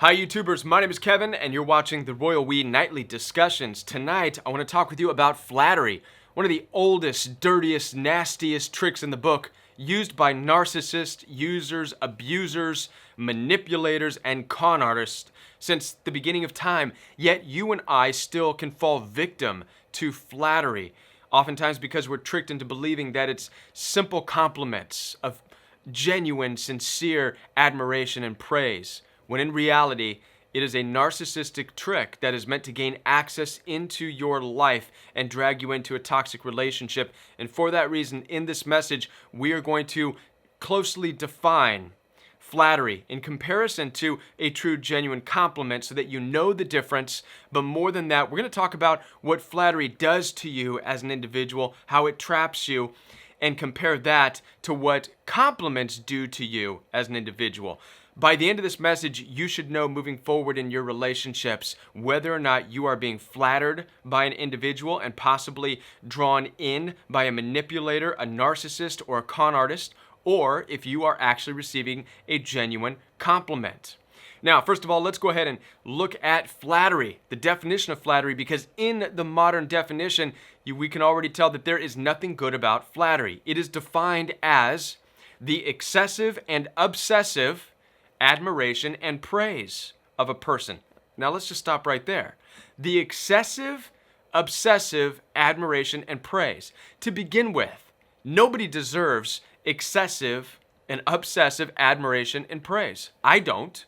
Hi YouTubers, my name is Kevin and you're watching the Royal We Nightly Discussions. Tonight I want to talk with you about flattery, one of the oldest, dirtiest, nastiest tricks in the book, used by narcissists, users, abusers, manipulators, and con artists since the beginning of time. Yet you and I still can fall victim to flattery, oftentimes because we're tricked into believing that it's simple compliments of genuine, sincere admiration and praise, when in reality, it is a narcissistic trick that is meant to gain access into your life and drag you into a toxic relationship. And for that reason, in this message, we are going to closely define flattery in comparison to a true, genuine compliment so that you know the difference. But more than that, we're going to talk about what flattery does to you as an individual, how it traps you, and compare that to what compliments do to you as an individual. By the end of this message, you should know moving forward in your relationships whether or not you are being flattered by an individual and possibly drawn in by a manipulator, a narcissist, or a con artist, or if you are actually receiving a genuine compliment. Now, first of all, let's go ahead and look at flattery, the definition of flattery, because in the modern definition, we can already tell that there is nothing good about flattery. It is defined as the excessive and obsessive admiration and praise of a person. Now, let's just stop right there. The excessive, obsessive admiration and praise. To begin with, nobody deserves excessive and obsessive admiration and praise. I don't.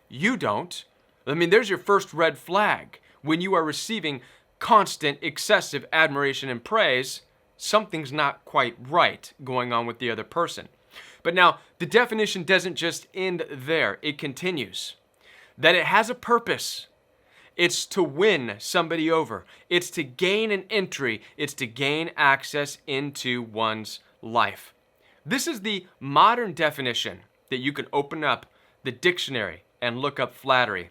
You don't. I mean, there's your first red flag. When you are receiving constant, excessive admiration and praise, something's not quite right going on with the other person. But now, the definition doesn't just end there. It continues. That it has a purpose. It's to win somebody over. It's to gain an entry. It's to gain access into one's life. This is the modern definition that you can open up the dictionary and look up flattery.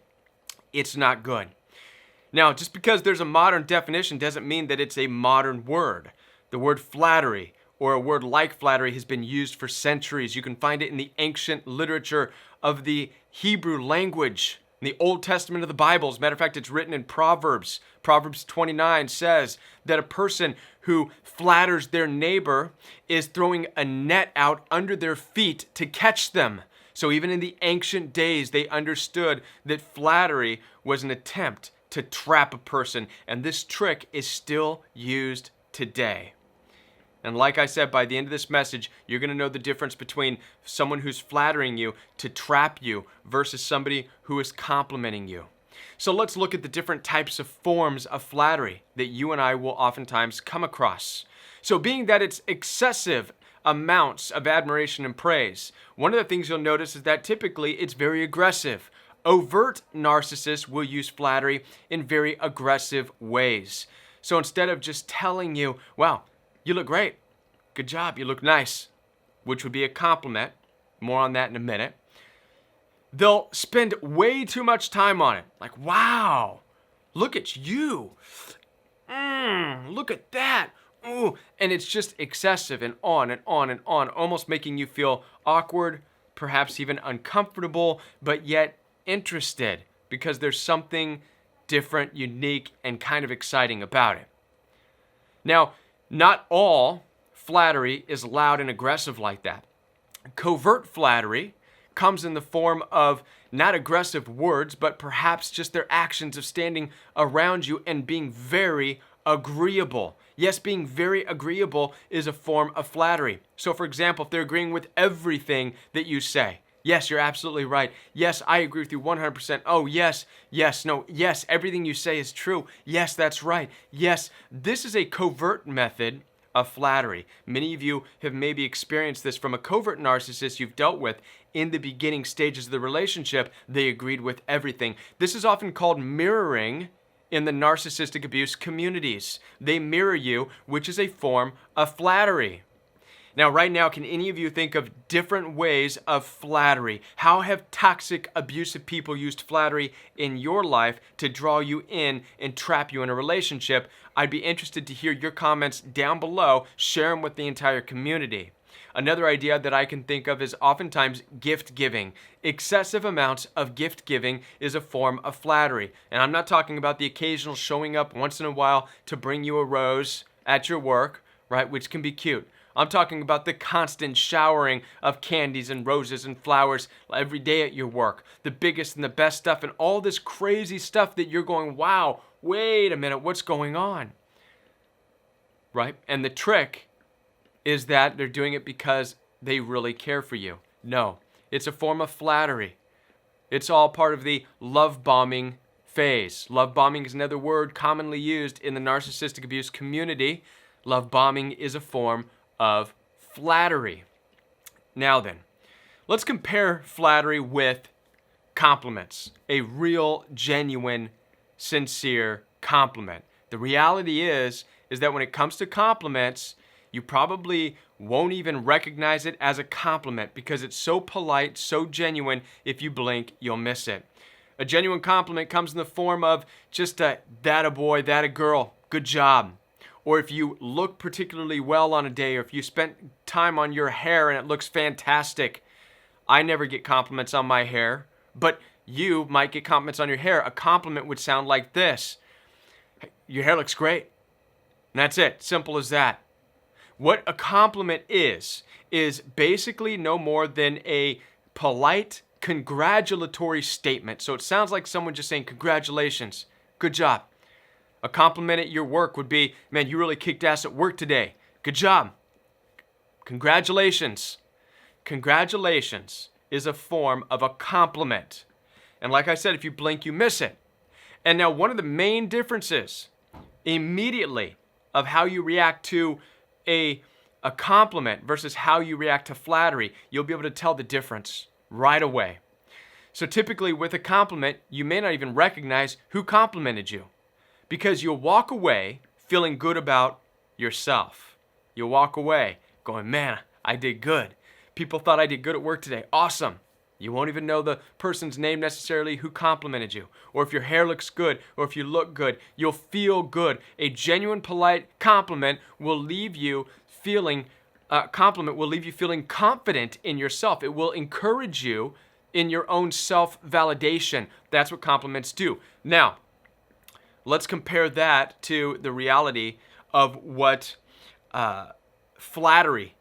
It's not good. Now, just because there's a modern definition doesn't mean that it's a modern word. The word flattery, or a word like flattery, has been used for centuries. You can find it in the ancient literature of the Hebrew language, in the Old Testament of the Bible. As a matter of fact, it's written in Proverbs. Proverbs 29 says that a person who flatters their neighbor is throwing a net out under their feet to catch them. So even in the ancient days, they understood that flattery was an attempt to trap a person, and this trick is still used today. And like I said, by the end of this message, you're going to know the difference between someone who's flattering you to trap you versus somebody who is complimenting you. So let's look at the different types of forms of flattery that you and I will oftentimes come across. So being that it's excessive amounts of admiration and praise, one of the things you'll notice is that typically it's very aggressive. Overt narcissists will use flattery in very aggressive ways. So instead of just telling you, wow, you look great, good job, you look nice, which would be a compliment, more on that in a minute, they'll spend way too much time on it. Like, wow, look at you. Look at that. Ooh. And it's just excessive and on and on and on, almost making you feel awkward, perhaps even uncomfortable, but yet interested because there's something different, unique, and kind of exciting about it. Now, not all flattery is loud and aggressive like that. Covert flattery comes in the form of not aggressive words, but perhaps just their actions of standing around you and being very agreeable. Yes, being very agreeable is a form of flattery. So for example, if they're agreeing with everything that you say, yes, you're absolutely right. Yes, I agree with you 100%. Oh, yes, yes, no, yes, everything you say is true. Yes, that's right. Yes, this is a covert method of flattery. Many of you have maybe experienced this from a covert narcissist you've dealt with in the beginning stages of the relationship. They agreed with everything. This is often called mirroring in the narcissistic abuse communities. They mirror you, which is a form of flattery. Now, right now, can any of you think of different ways of flattery? How have toxic, abusive people used flattery in your life to draw you in and trap you in a relationship? I'd be interested to hear your comments down below. Share them with the entire community. Another idea that I can think of is oftentimes gift giving. Excessive amounts of gift giving is a form of flattery. And I'm not talking about the occasional showing up once in a while to bring you a rose at your work, right, which can be cute. I'm talking about the constant showering of candies and roses and flowers every day at your work. The biggest and the best stuff and all this crazy stuff that you're going, wow, wait a minute, what's going on? Right? And the trick is that they're doing it because they really care for you. No, it's a form of flattery. It's all part of the love bombing phase. Love bombing is another word commonly used in the narcissistic abuse community. Love bombing is a form of flattery. Now then, let's compare flattery with compliments. A real, genuine, sincere compliment. The reality is that when it comes to compliments, you probably won't even recognize it as a compliment because it's so polite, so genuine, if you blink, you'll miss it. A genuine compliment comes in the form of just a, that a boy, that a girl, good job. Or if you look particularly well on a day, or if you spent time on your hair and it looks fantastic. I never get compliments on my hair, but you might get compliments on your hair. A compliment would sound like this. Your hair looks great. And that's it. Simple as that. What a compliment is basically no more than a polite, congratulatory statement. So it sounds like someone just saying, congratulations, good job. A compliment at your work would be, man, you really kicked ass at work today. Good job. Congratulations. Congratulations is a form of a compliment. And like I said, if you blink, you miss it. And now one of the main differences immediately of how you react to a compliment versus how you react to flattery, you'll be able to tell the difference right away. So typically with a compliment, you may not even recognize who complimented you because you'll walk away feeling good about yourself. You'll walk away going, man, I did good. People thought I did good at work today. Awesome. You won't even know the person's name necessarily who complimented you. Or if your hair looks good, or if you look good, you'll feel good. A genuine, polite compliment will leave you feeling confident in yourself. It will encourage you in your own self-validation. That's what compliments do. Now, let's compare that to the reality of what flattery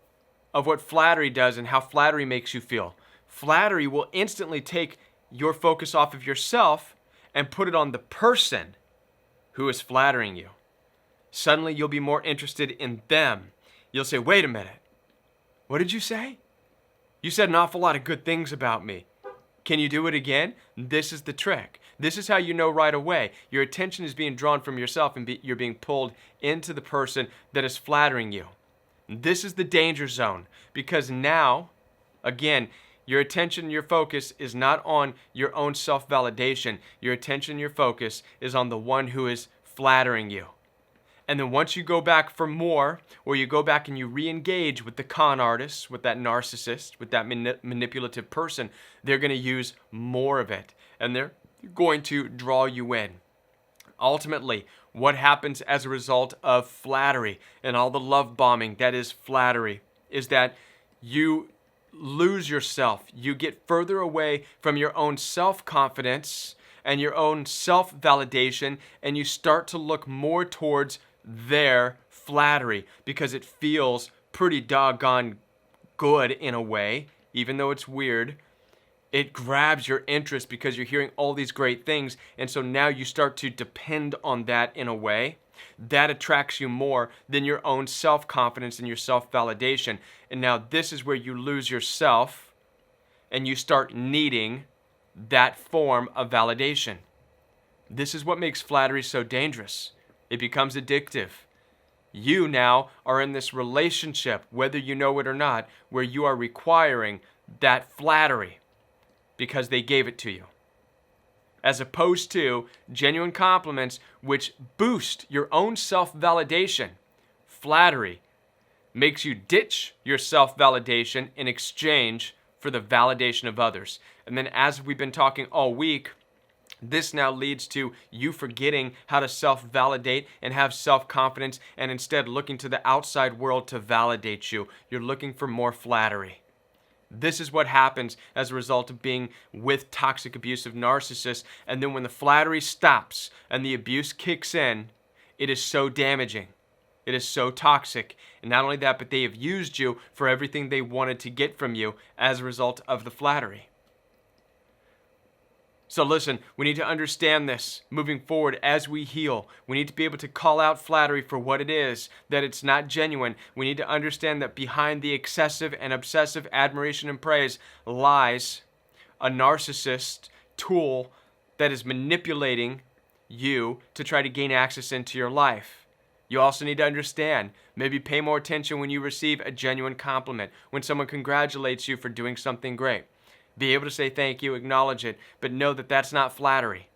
does and how flattery makes you feel. Flattery will instantly take your focus off of yourself and put it on the person who is flattering you. Suddenly you'll be more interested in them. You'll say, wait a minute, what did you say? You said an awful lot of good things about me. Can you do it again? This is the trick. This is how you know right away. Your attention is being drawn from yourself and you're being pulled into the person that is flattering you. This is the danger zone because now, again, your attention, your focus is not on your own self-validation. Your attention, your focus is on the one who is flattering you. And then once you go back for more, or you go back and you re-engage with the con artist, with that narcissist, with that manipulative person, they're going to use more of it. And they're going to draw you in. Ultimately, what happens as a result of flattery and all the love bombing that is flattery is that you lose yourself. You get further away from your own self-confidence and your own self-validation, and you start to look more towards their flattery because it feels pretty doggone good in a way, even though it's weird. It grabs your interest because you're hearing all these great things, and so now you start to depend on that in a way. That attracts you more than your own self-confidence and your self-validation. And now this is where you lose yourself and you start needing that form of validation. This is what makes flattery so dangerous. It becomes addictive. You now are in this relationship, whether you know it or not, where you are requiring that flattery because they gave it to you. As opposed to genuine compliments which boost your own self-validation. Flattery makes you ditch your self-validation in exchange for the validation of others. And then as we've been talking all week, This now leads to you forgetting how to self-validate and have self-confidence, and instead looking to the outside world to validate you. You're looking for more flattery. This is what happens as a result of being with toxic, abusive narcissists. And then when the flattery stops and the abuse kicks in, it is so damaging. It is so toxic. And not only that, but they have used you for everything they wanted to get from you as a result of the flattery. So listen, we need to understand this moving forward as we heal. We need to be able to call out flattery for what it is, that it's not genuine. We need to understand that behind the excessive and obsessive admiration and praise lies a narcissist tool that is manipulating you to try to gain access into your life. You also need to understand, maybe pay more attention when you receive a genuine compliment, when someone congratulates you for doing something great. Be able to say thank you, acknowledge it, but know that that's not flattery.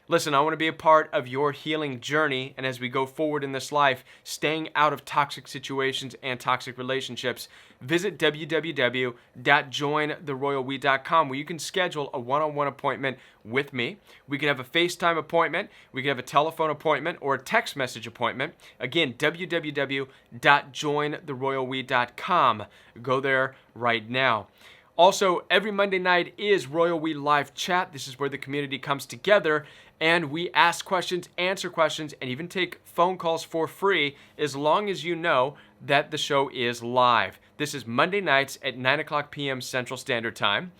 Listen, I want to be a part of your healing journey, and as we go forward in this life, staying out of toxic situations and toxic relationships, visit www.jointheroyalwe.com, where you can schedule a one-on-one appointment with me. We can have a FaceTime appointment, we can have a telephone appointment, or a text message appointment. Again, www.jointheroyalwe.com. Go there right now. Also, every Monday night is Royal We Live Chat. This is where the community comes together and we ask questions, answer questions, and even take phone calls for free as long as you know that the show is live. This is Monday nights at 9 o'clock p.m. Central Standard Time.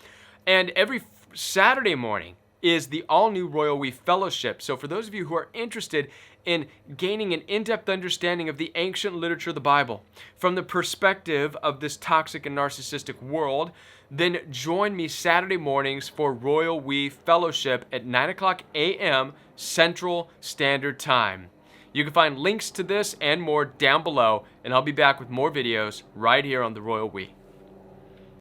And every Saturday morning is the all-new Royal We Fellowship. So for those of you who are interested in gaining an in-depth understanding of the ancient literature of the Bible from the perspective of this toxic and narcissistic world, then join me Saturday mornings for Royal We Fellowship at 9 o'clock a.m. Central Standard Time. You can find links to this and more down below, and I'll be back with more videos right here on the Royal We.